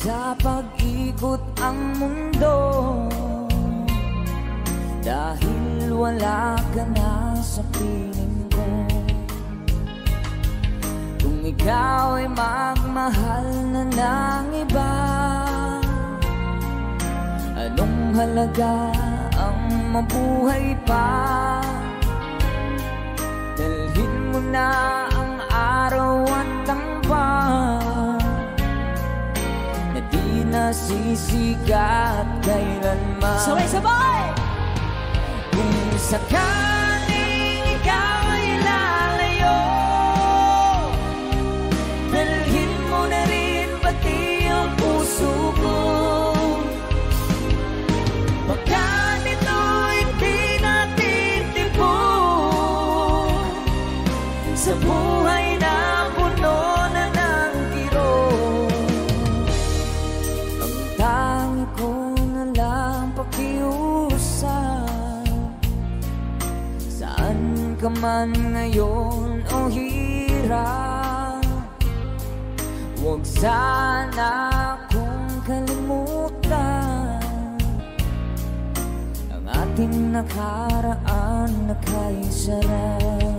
sa pag-ikot ang mundo, dahil wala ka na sa piling ko. Kung ikaw ay magmahal na ng iba, anong halaga ang mabuhay pa? Dalhin mo na ang araw at tampang na di nasisikat kailanman. Sabay-sabay! Kung sakaling ikaw ay lalayo, dalhin mo na rin pati ang puso ko. Baka nito'y di natin timpun sa buhay na puno na ng kirot. Ang tangi ko na lang pakiusap, saan ka man ngayon o hirap, huwag sana akong kalimutan ang ating nakaraan na kay sarap.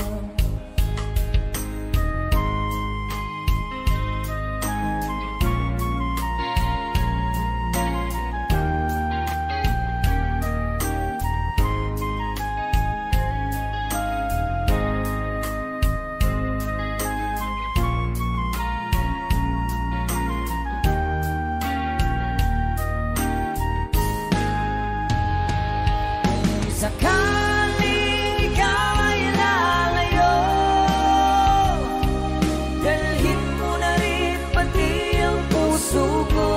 Sakaling ikaw ay lalayo, dalhin mo na rin pati ang puso ko.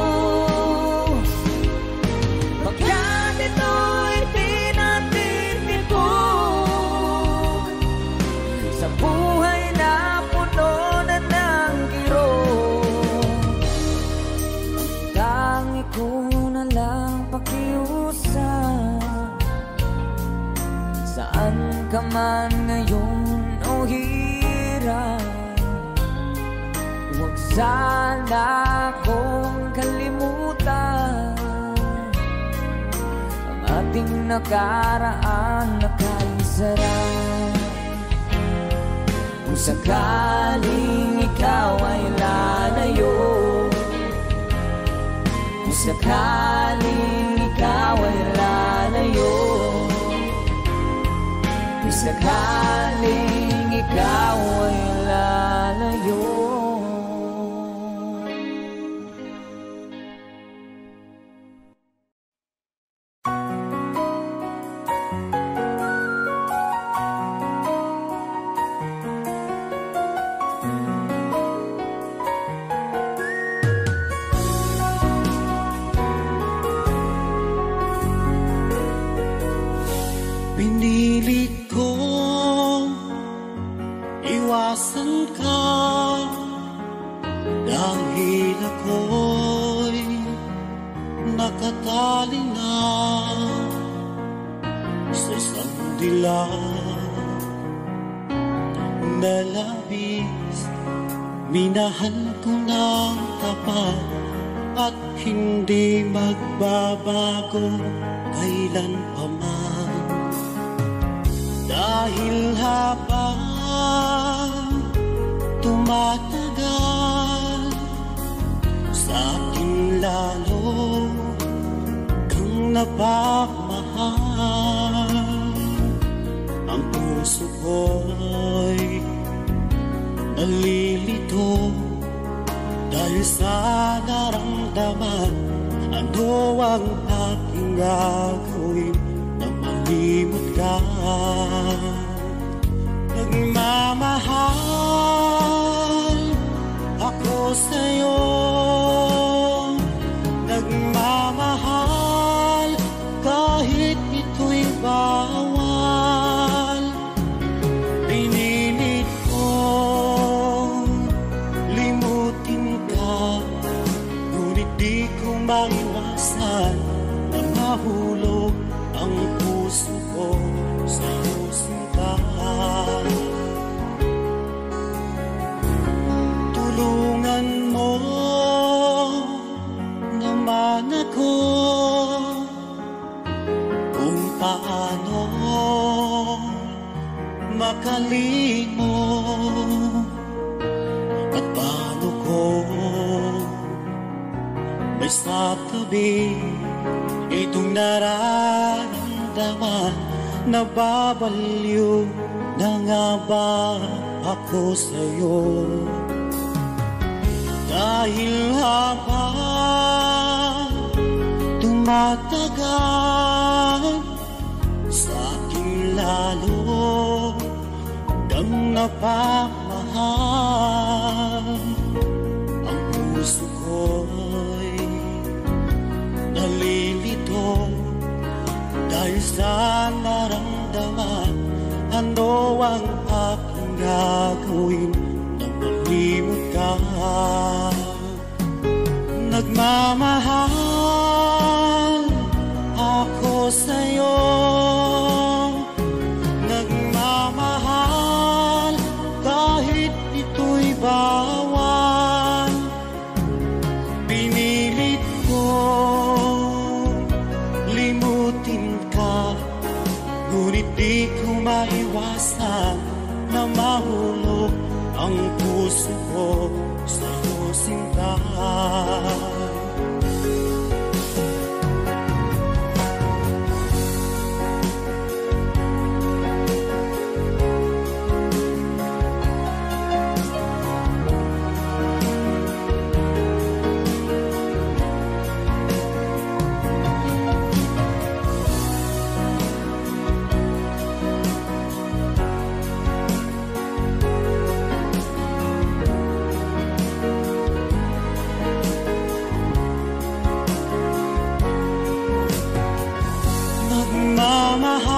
Baka nito'y di natin tipon sa buhay na puno na ng kirot. Ang tangi ko na lang pakiusap, saan ka man ngayon o hirap, huwag sana akong kalimutan ang ating nakaraan na kay sarap. Kung sakaling ikaw ay lalayo, kung sakaling ikaw ay lalayo, kung sakaling ikaw ay lalayo. Pinilit kong iwasan ka dahil ako'y nakatali na sa isang dilag na labis. Minahan ko ng tapat at hindi magbabago kailan pa man. Dahil habang tumatagal, sa akin lalo kang napamahal. Ang puso ko'y nalilito dahil sa naramdaman. Ano ang aking gagawin na malimot ka? Nagmamahal ako sa'yo, nagmamahal kahit ito'y bawal. Pinilit kong limutin ka, ngunit di ko maiwasan na mahulog ang puso ko sa'yo sinta. Tulungan mo makalimot? At paano ko may sa tabi itong nararamdaman? Nababaliw na nga ba ako sa'yo? Dahil habang tumatagal, sa aking lalo kang napamahal. Ang puso ko'y nalilito dahil sa naramdaman. Ano ang aking gagawin nang malimot ka? Nagmamahal ako sa'yo, nagmamahal kahit ito'y bawal. Pinilit ko limutin ka, ngunit di ko maiwasan na mahulog ang puso ko sa'yo, sinta.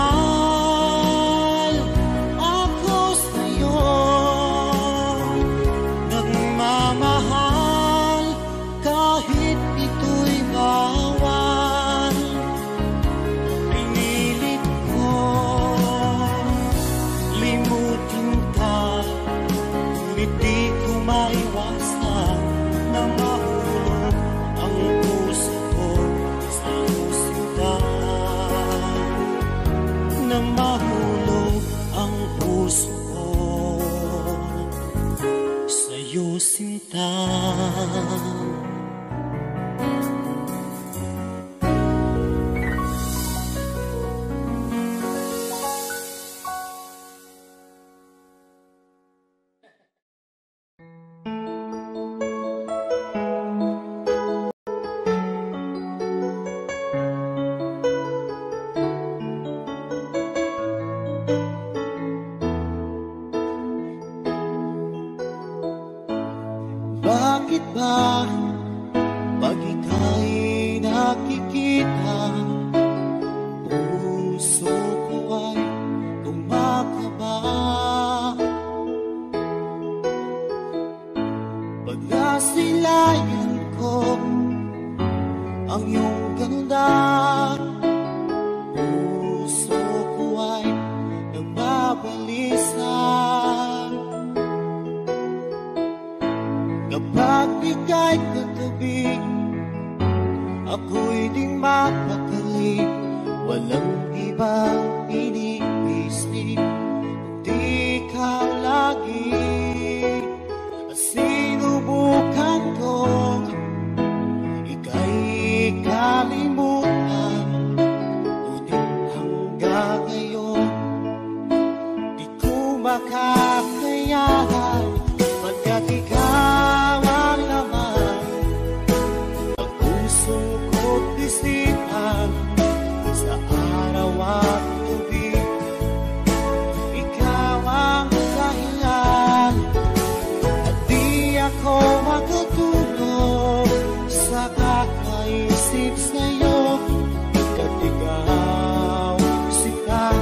Nagmamahal ako sa'yo, nagmamahal kahit ito'y bawal. Pinilit ko limutin ka, ngunit di ko maiwasan na mahulog ang puso ko sa'yo, sinta. Na mahulog ang puso ko sa'yo, sinta. Bakit ba pag ika'y nakikita, puso ko ay kumakaba? Pag nasilayan ko ang iyong ganda, puso ko ay nagbabalisa. Kapag ika'y katabi, ako'y di mapakali. Walang ibang iniisip, kundi ikaw lagi. Sinubukan ko ika'y kalimutan, ngunit hanggang ngayon di ko makakayanan. Pagkat ikaw ang laman ng puso ko't isipan, sa araw at gabi ikaw ang dahilan. At di ako makatulog sa kakaisip sa'yo, pagkat ikaw, sinta,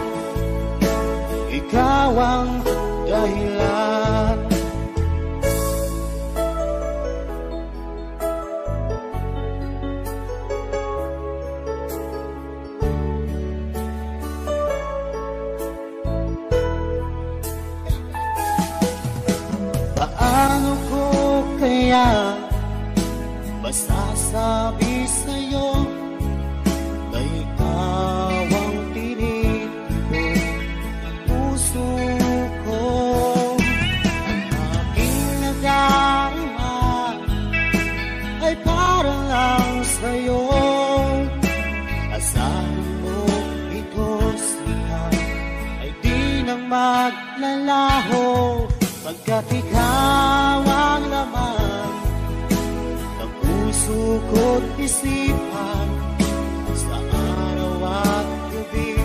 ikaw ang dahilan. Paano ko kaya masasabi sa'yo na ikaw ang pinili ko? Puso nang maglalaho, pagkat ikaw ang laman ng puso ko't isipan. Sa araw at gabi,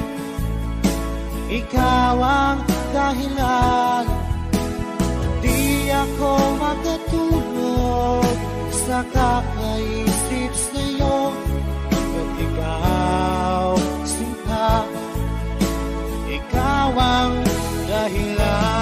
ikaw ang dahilan. Di ako makatulog sa kakaisip sa'yo, pagkat ikaw sinta, ikaw ang dahilan.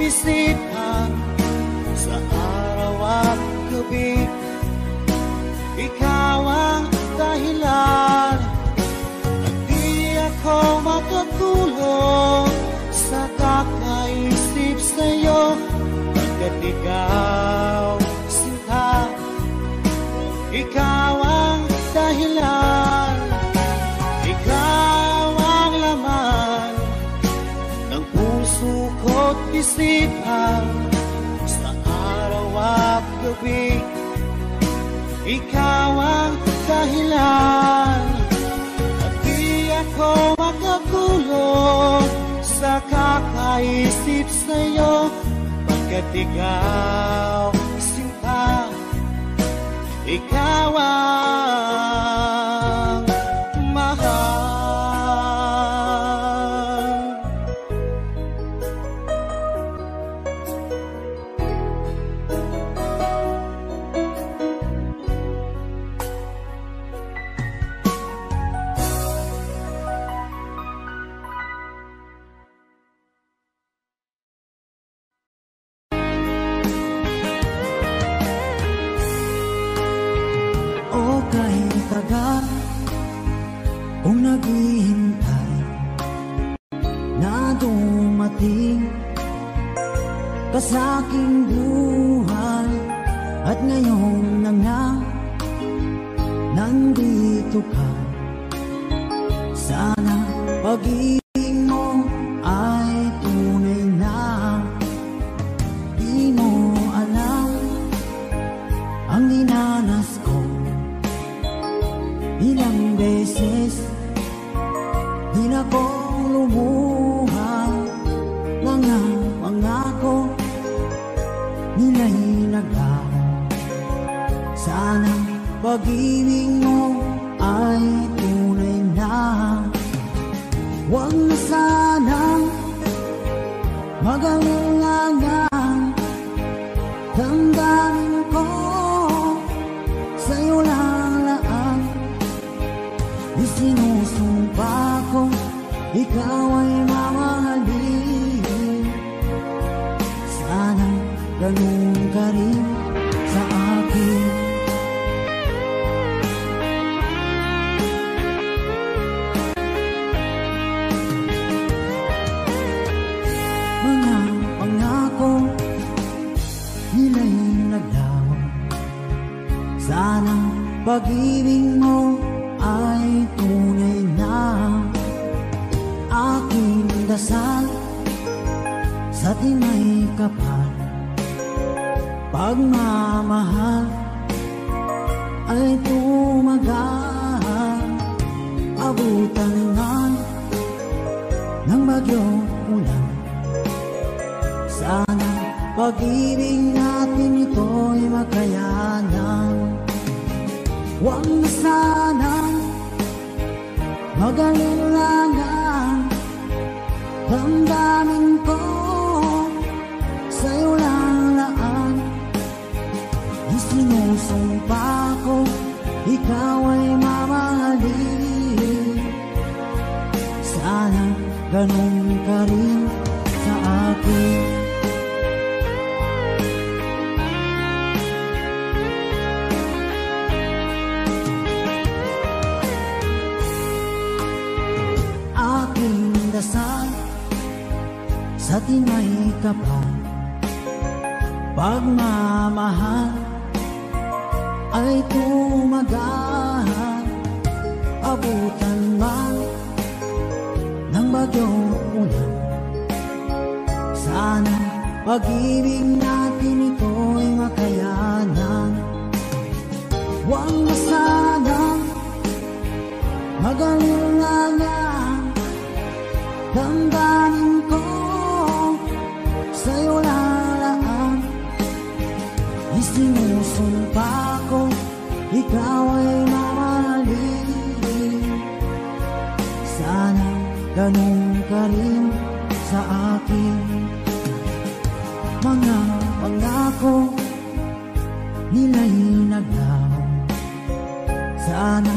Isipan sa araw at gabi, ikaw ang dahilan. At di ako makatulog sa kakaisip sa'yo, pagkat ikaw sinta, ikaw ang dahilan. Ikaw ang laman ng puso ko't isipan sa araw at gabi, ikaw ang dahilan. At di ako makatulog sa kakaisip sa'yo, pagkat ikaw sinta, ikaw ang mahal. Kung naghihintay na dumating ka sa aking buhay, at ngayon na nga nandito ka, sana pag-ibig mo ay tunay na. Di mo alam ang dinanas ko, ilang beses di na ko lumuha, mga pangako nila'y naglaho. Sana pag-ibig mo ay tunay na. Huwag na sanang mag-alinlangan, damdamin ko sa'yo lang laan. Isinusumpa ko, ikaw ay mamahalin. Sana ganun ka rin sa akin. Mga pangako nila'y naglaho, sana pag-ibig mo ay tunay na. Aking dasal sa tinay kapal, pagmamahal ay tumagal. Abutan nga ng bagyong ulan, sana pag-ibig natin ito'y makayanan. Huwag na sanang mag-alinlangan, damdamin ko sa'yo lang laan. Isinusumpa ko, ikaw ay mamahalin. Sana ganun ka rin sa akin. atin ay kapal. Pagmamahal ay tumagal, abutan man ng bagyong ulan. Sana pag-ibig natin ito'y makayanan. Huwag na sanang mag-alala, damdamin ko sa'yo lalaan. Isinusumpa ko, ikaw ay mamahalin. Sana ganun ka rin sa akin. Mga pangako nila'y naglaho. Sana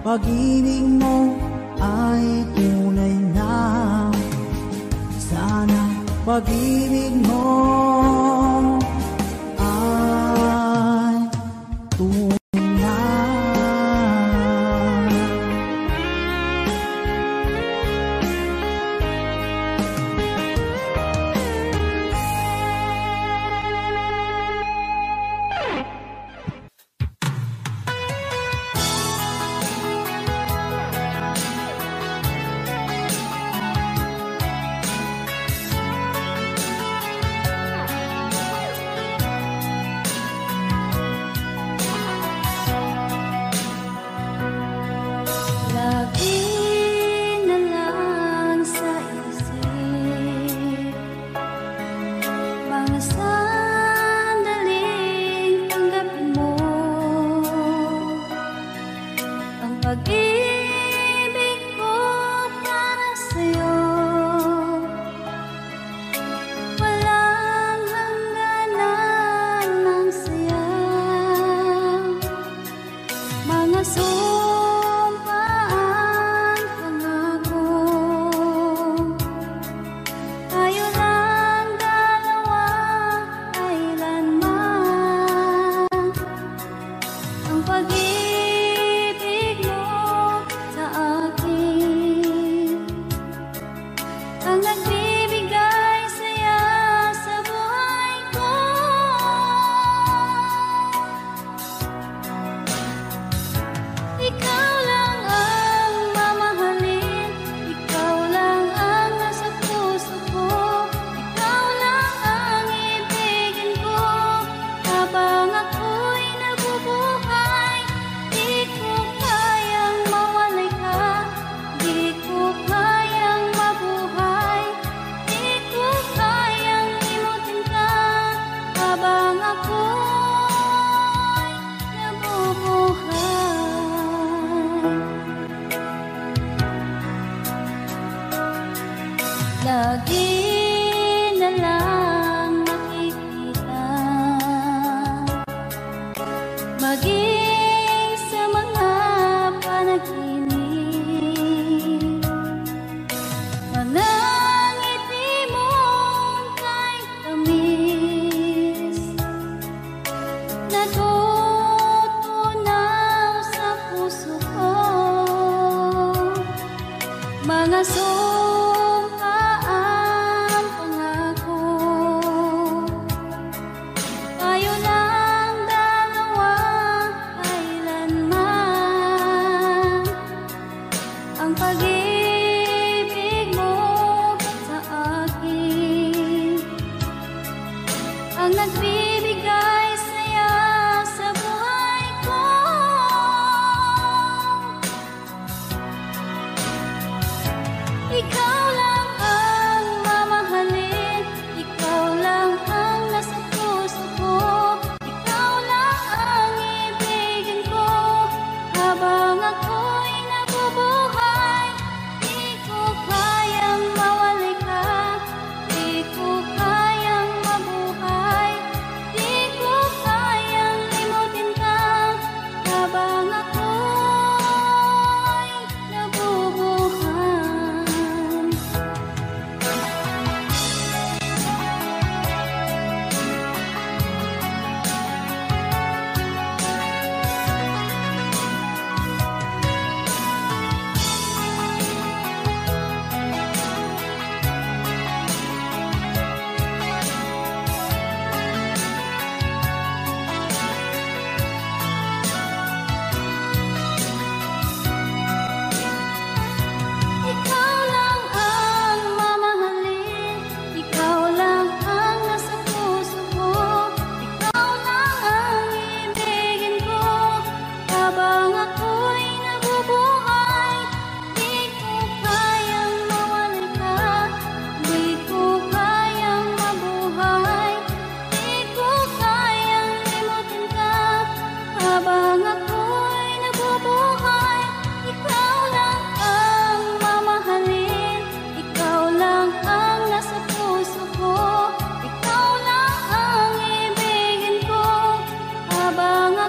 pag-ibig mo ay tunay na. Sana pag-ibig mo ay tunay.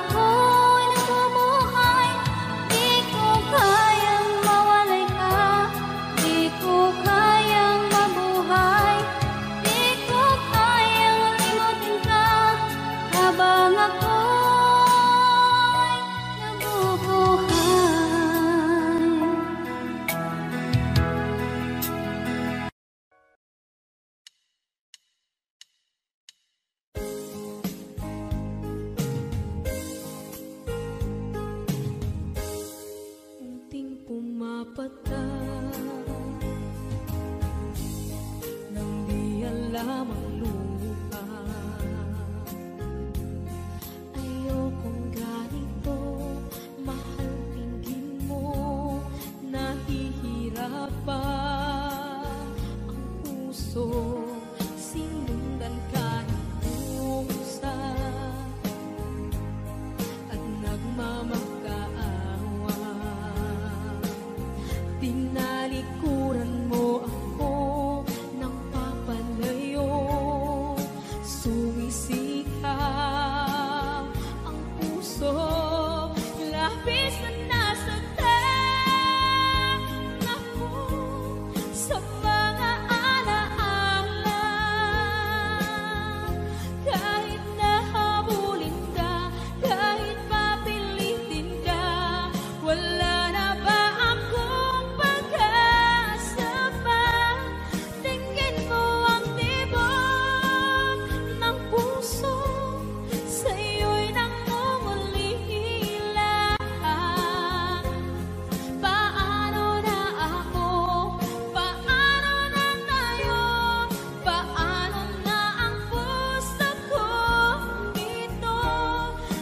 ako'y nabubuhay, di ko kayang mawalay ka, di ko kayang mabuhay, di ko kayang limutin ka, habang ako'y nabubuhay. Unting pumapata nang di alam ang lupa. Ayokong ganito, mahal tingin mo, nahihirapan ang puso, sinundan ka ng pusa at nagmamakaawa. Tinalikuran mo ako ng papalayo, sumisikap ang puso, labis na nasaktan ako sa mga alaala. Kahit nahabulin ka, kahit papilitin ka, wala na ba akong pag-asa pa? Tingin mo ang tibok ng puso, sa'yo'y nangungulila. Paano na ako? Paano na tayo? Paano na ang puso ko ito?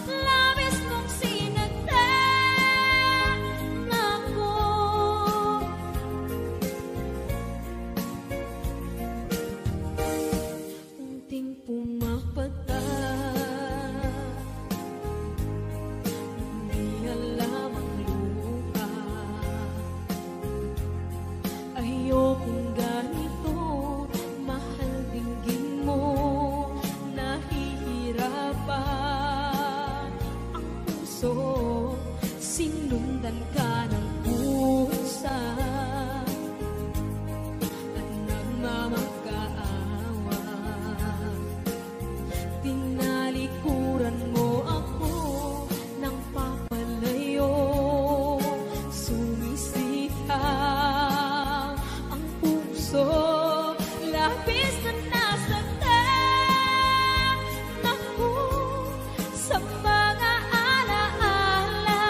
Labis mong sinaktan ako. Unting pumapata, hindi alam ang lupa. Ayokong ganito, mahal dinggin mo, nahihirapan ang puso, sinundan ka ng pusa at nagmamakaawa. Tinalikuran mo ako ng papalayo, sumisikap ang puso, labis na nasaktan ako sa mga alaala.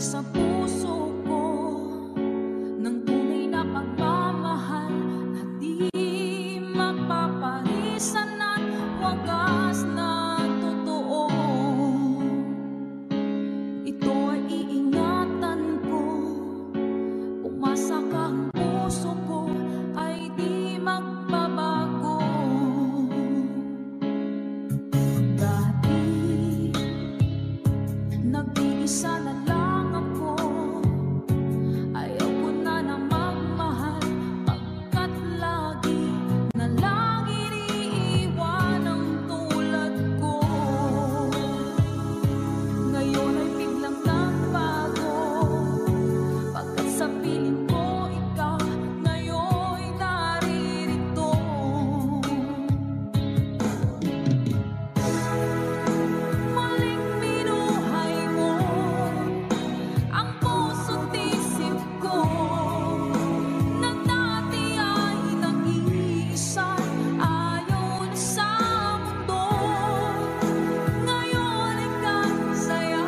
sa puso ko ng tunay na pagmamahal na di mapapalisan at wagas na totoo. Ito ay iingatan ko, umasa ka ang puso ko ay di magbabago. Dati nag-iisa na lang ako, ayaw ko na na magmahal pagkat lagi na lang iniiwan ang tulad ko. Ngayon ay biglang nagbago pagkat sa piling ko ikaw ngayon'y naririto. Muling binuhay mo ang puso't isip ko na dati ay nag-iisa, ayaw na sa mundo. Ngayon ay kasaya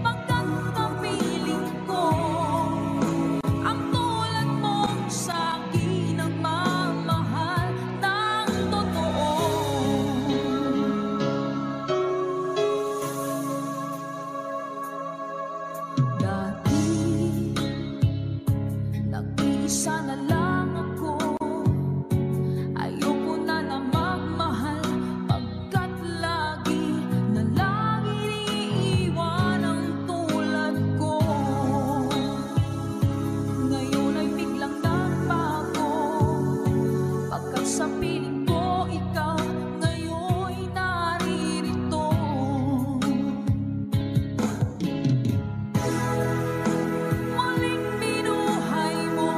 pagkat kapiling ko ang tulad mo sa akin ang mamahal ng totoo. Dati nag-iisa na lang ako, ayoko na na magmahal pagkat lagi na lang iniiwan ang tulad ko. Ngayon ay biglang nagbago pagkat sa piling ko ikaw ngayon'y naririto. Muling binuhay mo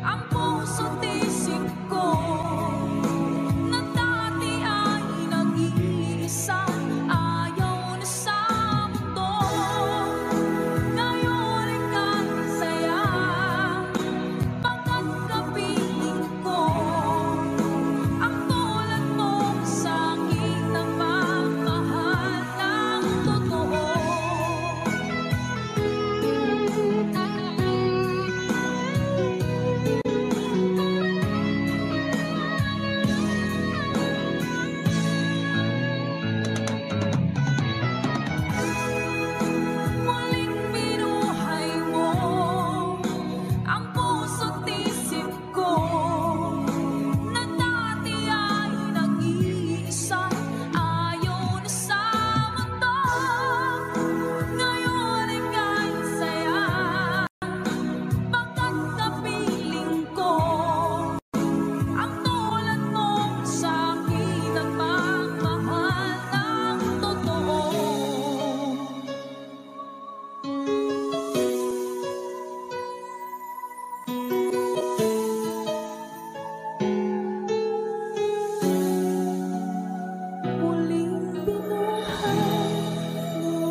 ang puso't isip ko na dati ay nag-iisa, ayaw na sa mundo. Ngayon ay kasaya pagkat kapiling ko ang tulad mo sa akin ang mamahal ng totoo. Muling binuhay mo ang puso't isip ko na dati ay nag-iisa, ayaw na sa mundo. Ngayon ay kasaya pagkat kapiling ko ang tulad mo sa akin ang mamahal ng totoo. Muling binuhay mo.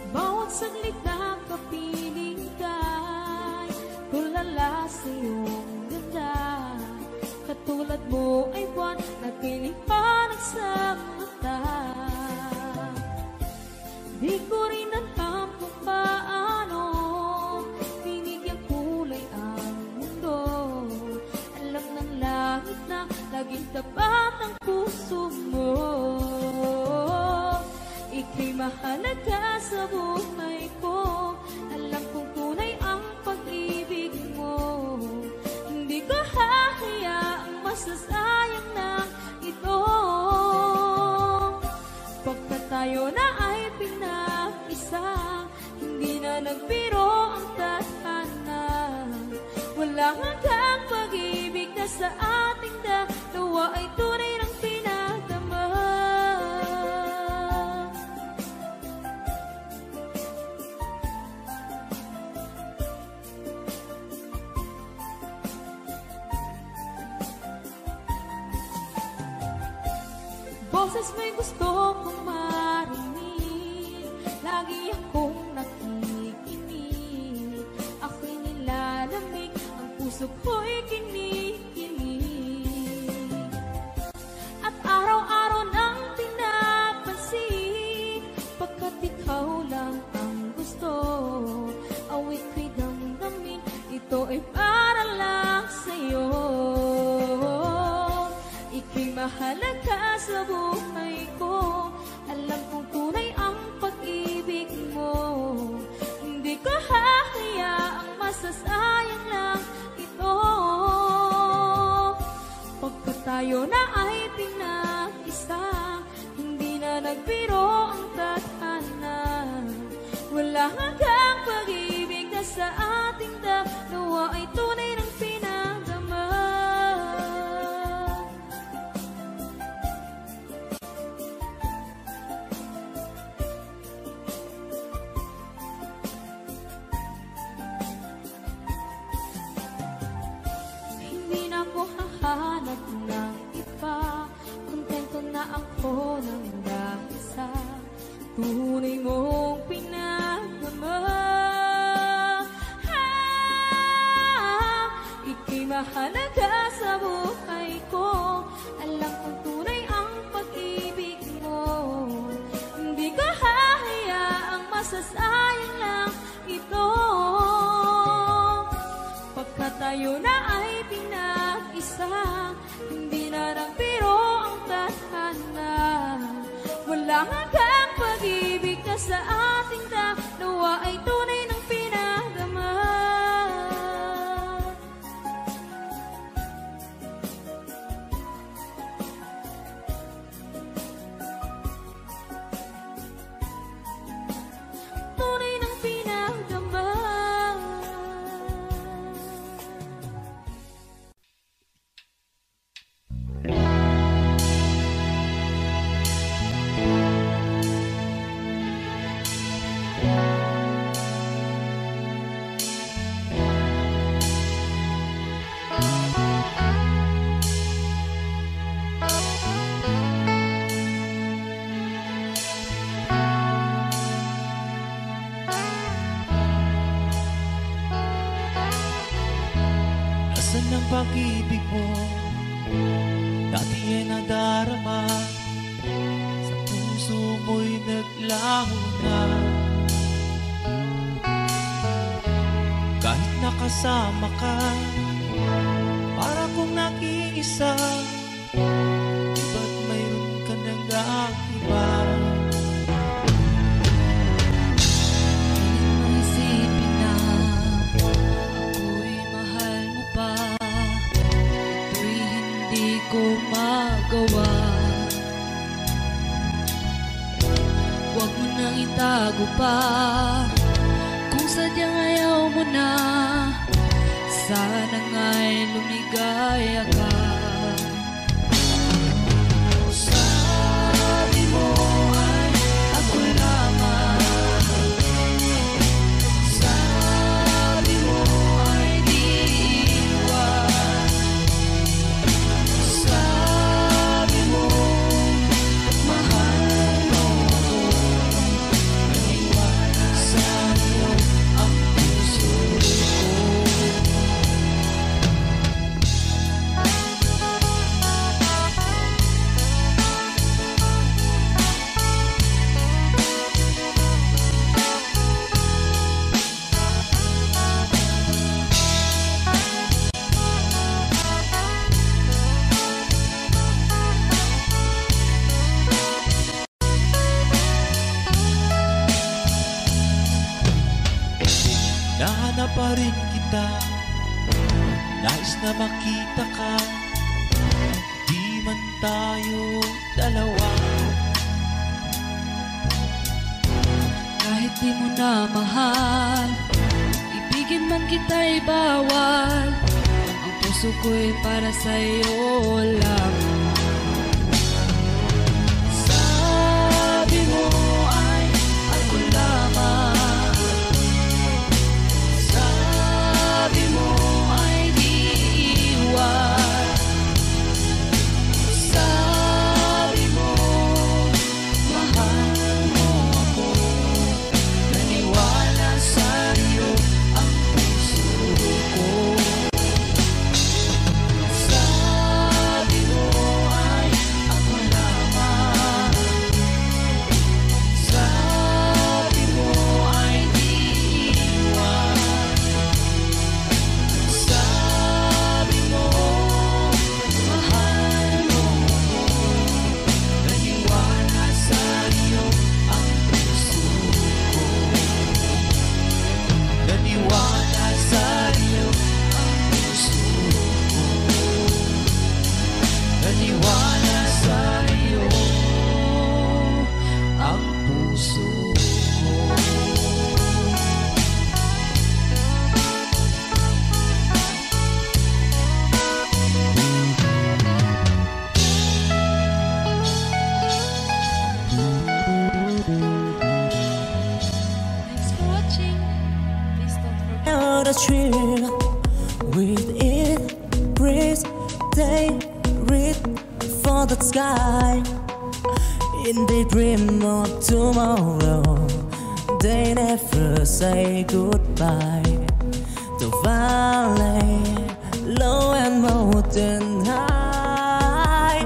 Bawat saglit na kapiling ka'y tulala sa iyong ganda. Katulad mo ay buwan na pinipanag sa mata. Di ko rin alam kung paano binigyan kulay ang mundo. Alam ng langit na laging tapat ang puso mo. Ika'y mahalaga sa buhay ko. Alam kong tunay ang pag-ibig mo. Hindi ko hahayaang masasayang na ito. Pagkat tayo na ay pinag-isa, hindi na nagbiro ang tadhana. Walang hanggang pag-ibig na sa ating dalawa ay tunay ng pinagdama. boses mo'y gusto kong marinig. Lagi akong nakikinig, ako'y nilalamig, ang puso ko'y kinikinig. At araw-araw nang pinapansin, pagkat ikaw lang ang gusto. Awit ko'y damdamin, ito ay para lang sa'yo. Ika'y mahalaga sa buhay ko, alam kong tunay ang pag-ibig mo. Hindi ko hahayaang masasayang lang ito. Pagkat tayo na ay pinag-isa, hindi na nagbiro ang tadhana. Wala hanggang pag-ibig na sa ating dalawa ay tunay ng pinagdama. Hindi na ako hahanap ng iba, kontento na ako ng dahil sa tunay mong pinagdama. Ika'y mahalaga sa buhay ko, alam kong tunay ang pag-ibig mo. Hindi ko hahayaang masasayang lang ito. Pagkat tayo na ay pinag-isa, hindi na nagbiro ang tadhana. Wala hanggang pag-ibig na sa ating dalawa ay tunay ng pinagdama. Tunay ng pinagdama. Nasaan ang pag-ibig mo? Dati ay nadarama, sa puso mo'y naglaho na. Kahit nakasama ka, para kong nag-iisa, ba't mayroon ka nang iba? Isipin na ako'y mahal mo pa, ito'y hindi ko magawa. Huwag mo nang itago pa, kung sadyang ayaw mo na, sana nga'y lumigaya ka. Sabi mo ay ako lamang, sabi mo ay di iwan, sabi mo mahal mo ako, iwasan mo ang puso ko. Nahanap pa rin kita, nais na makita ka, di man tayo dalawa. Kahit di mo na mahal, ibigin man kita'y bawal, ang puso ko'y para sa'yo lamang. Sabi mo ay ako lamang, sabi mo ay di iwan, sabi mo they reach for the sky. In the dream of tomorrow, they never say goodbye. The valley, low and mountain high,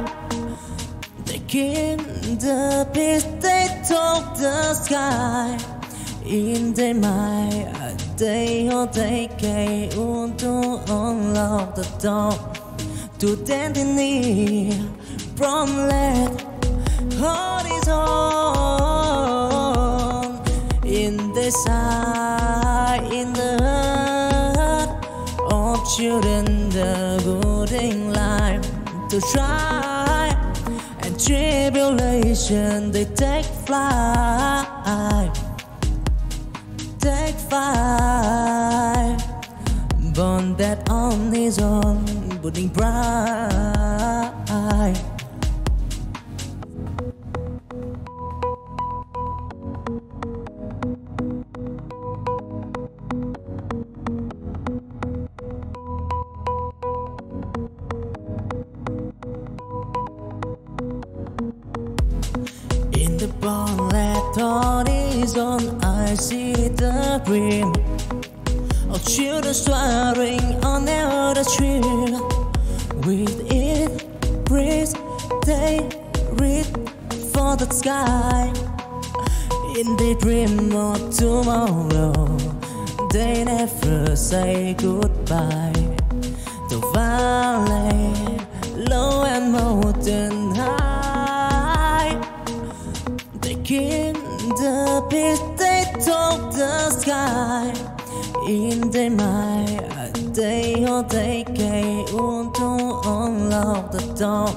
they keep the peace they took the sky. In their mind, they take to unlock the door to destiny from let horizon. In the side, in the heart of children, the good in life to try and tribulation they take flight. Take flight, born that on his own, burning bright. In the bonnet horizon, I see the dream of children soaring on the tree. With it, breeze, they reach for the sky. In the dream of tomorrow, they never say goodbye. The valley, low and mountain high, they keep the peace they took the sky. In their mind, they take to unlock the door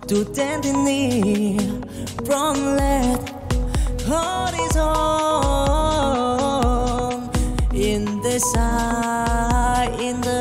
to destiny from let horizon. In the side, in the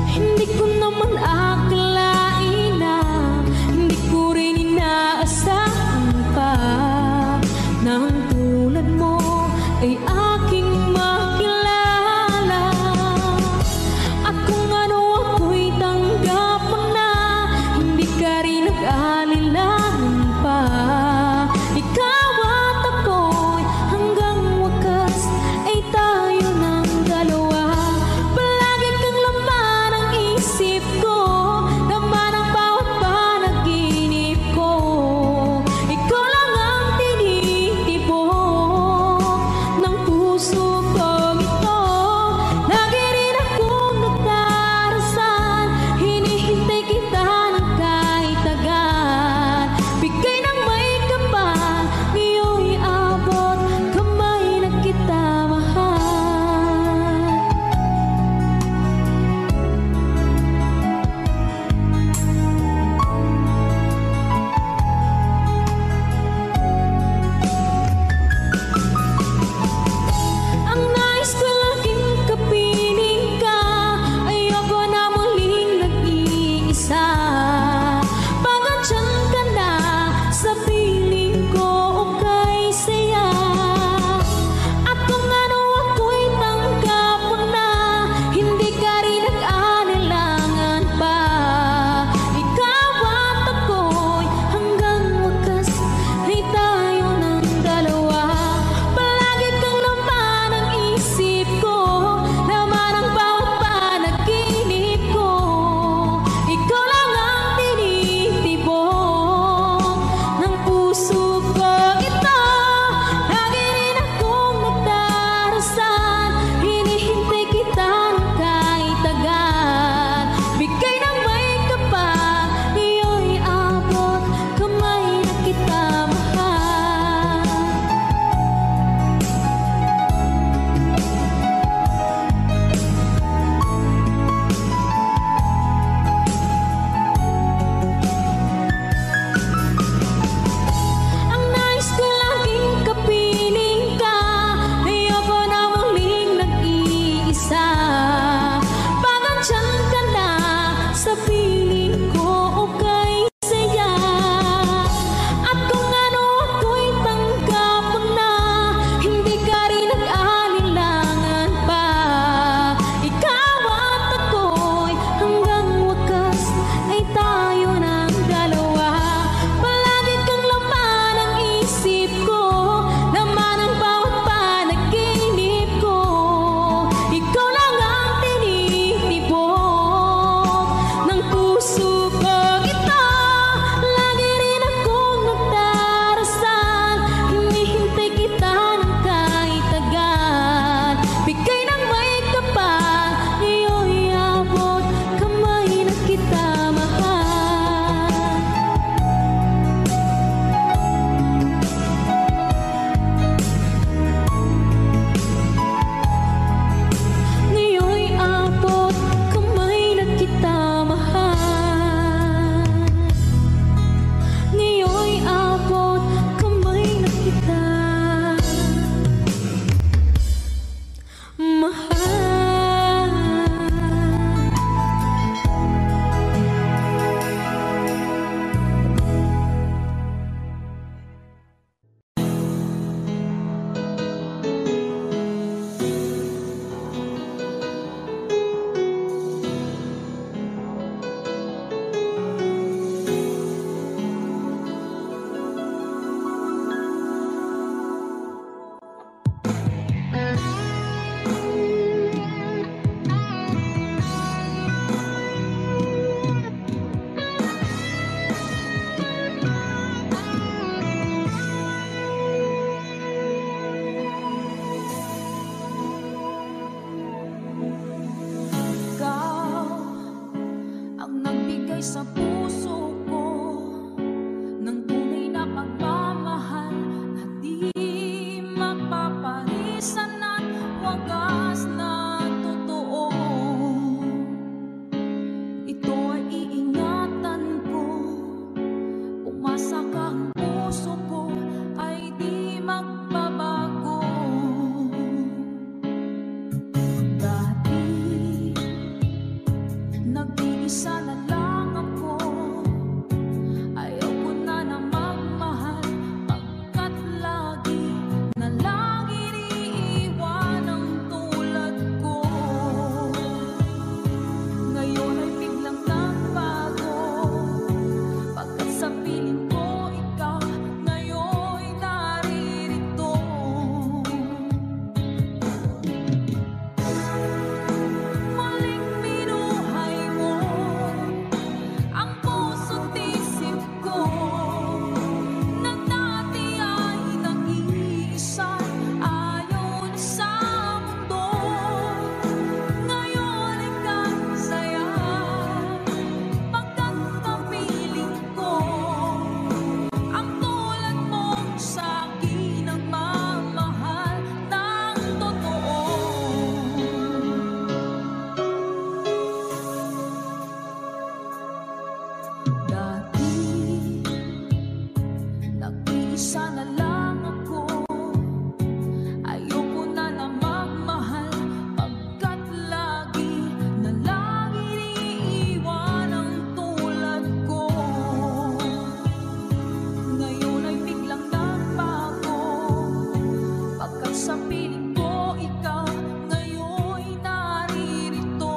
Hindi ko naman akalain na hindi ko rin inaasahan piling ko ikaw ngayon'y naririto.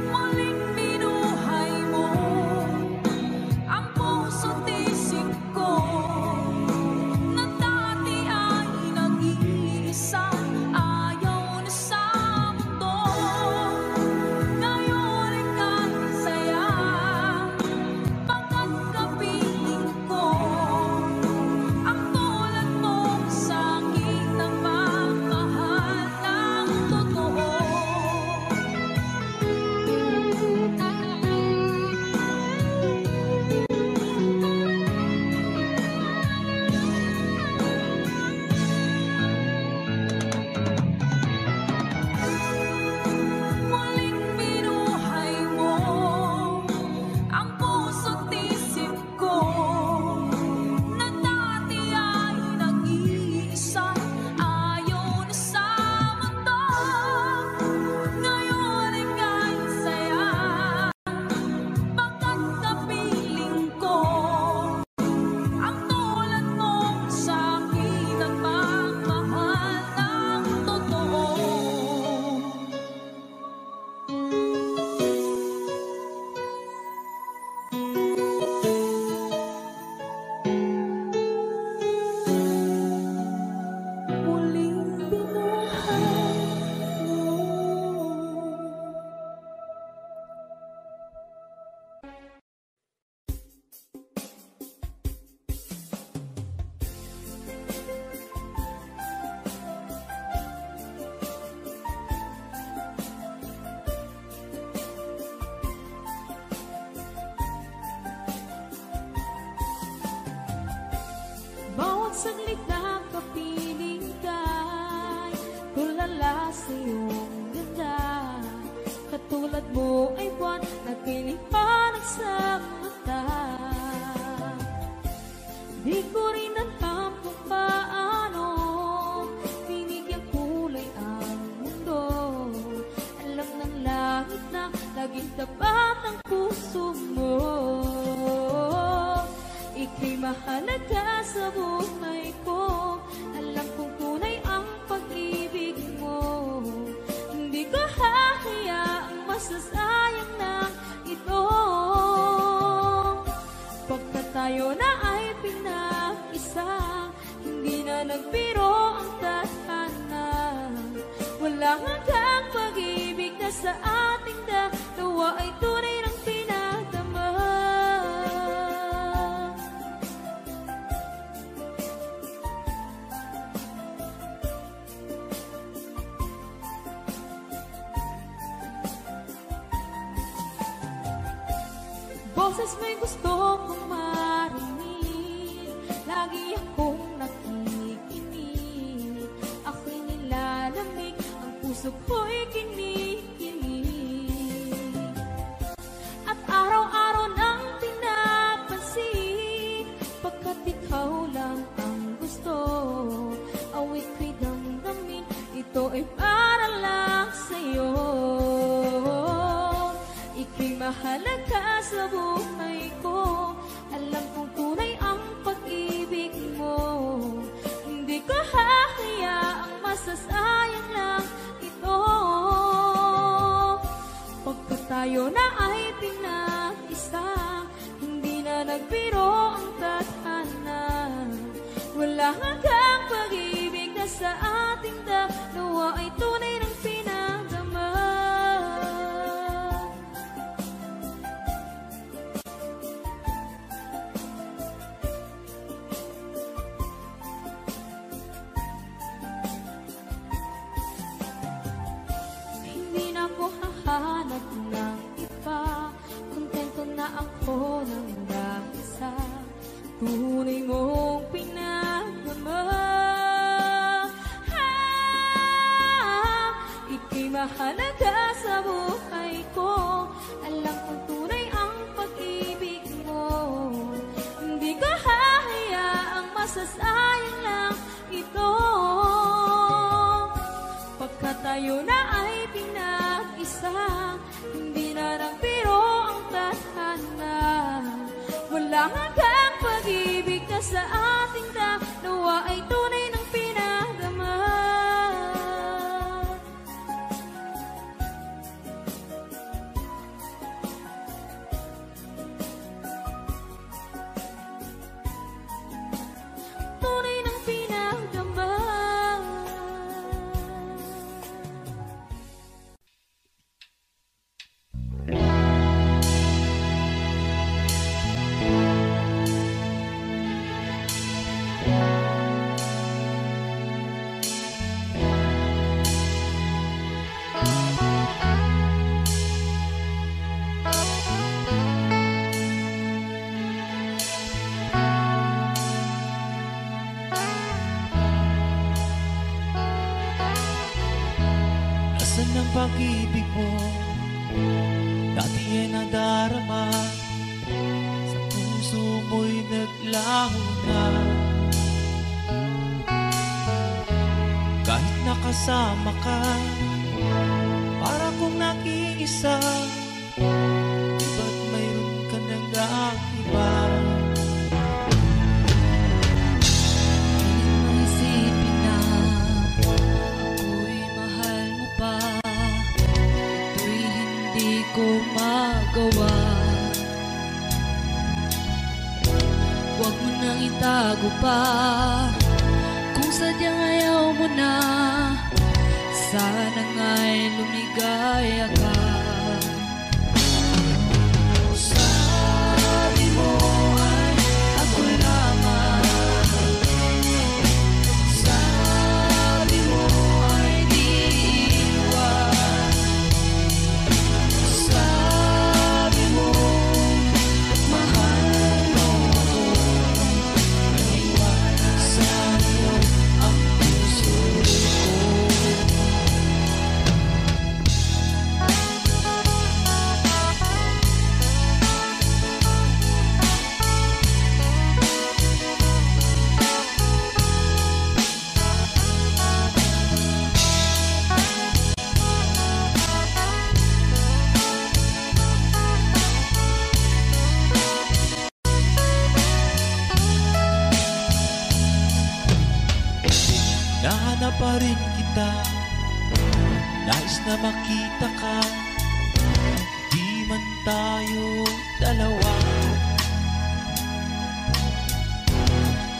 Muling binuhay mo ang puso't isip ko na dati ay nag-iisa. Ayaw na sa mundo, ngayon ika'y saya. Pagkat kapiling ko ang tulad mo sa aking nagmamahal ng totoo. Muling binuhay mo ang puso't isip ko na dati ay nag-iisa. Ayaw na sa mundo, ngayon ika'y saya. Pagkat kapiling ko ang tulad mo sa aking nagmamahal ng totoo. Muling binuhay mo. Bawat saglit na kapiling ka'y tulala sa iyong ganda. Katulad mo ay buwan na pinipanag sa mata. Di ko rin alam kung paano binigyan kulay ang mundo. Alam ng langit na laging tapat ang puso mo. Ika'y mahalaga sa buhay ko. Alam kong tunay ang pag-ibig mo. Hindi ko hahayaang masasayang na ito. Pagkat tayo na ay pinag-isa, hindi na nagbiro ang tadhana. Walang hanggang pag-ibig na sa ating dalawa ay tunay ng pinagdama. Boses mo'y gusto kong marinig, lagi akong nakikinig. Ako'y nilalamig, ang puso ko'y kinikilig. At araw-araw nang pinapansin, pagkat ikaw lang ang gusto. Awit ko'y damdamin, ito ay para lang sa'yo. Ika'y mahalaga sa buhay ko. Alam kong tunay ang pag-ibig mo. Hindi ko hahayaang masasayang lang ito. Pagkat tayo na ay pinag-isa, hindi na nagbiro ang tadhana. Wala hanggang pag-ibig na sa ating dalawa ay tunay ng pinagdama. Hindi na ako hahanap ng iba, kontento na ako ng dahil sa tunay mong pinagdama. Ika'y mahalaga sa buhay ko. Alam kong tunay ang pag-ibig mo. Hindi ko hahayaang masasayang lang ito. Pagkat tayo na ay pinag-isa, hindi na nagbiro ang tadhana. Wala hanggang pag-ibig na pag-ibig mo dati ay nadarama, sa puso mo'y naglaho na. Kahit nakasama ka, para kong nag-iisa, ba't mayroon ka nang iba? Pilit mong isipin na ako'y mahal mo pa, ito'y hindi ko magawa. Huwag mo nang itago pa, kung sadyang ayaw mo na, sana nga'y lumigaya ka. Sabi mo ay ako lamang, sabi mo ay di iwan, sabi mo mahal mo ako, naiwan sa'yo ang puso ko. Nahanap pa rin kita, nais na makita ka, di man tayo dalawa.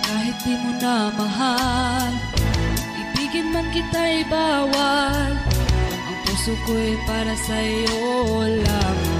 Kahit di mo na mahal, ibigin man kita'y bawal, ang puso ko'y para sa'yo lamang.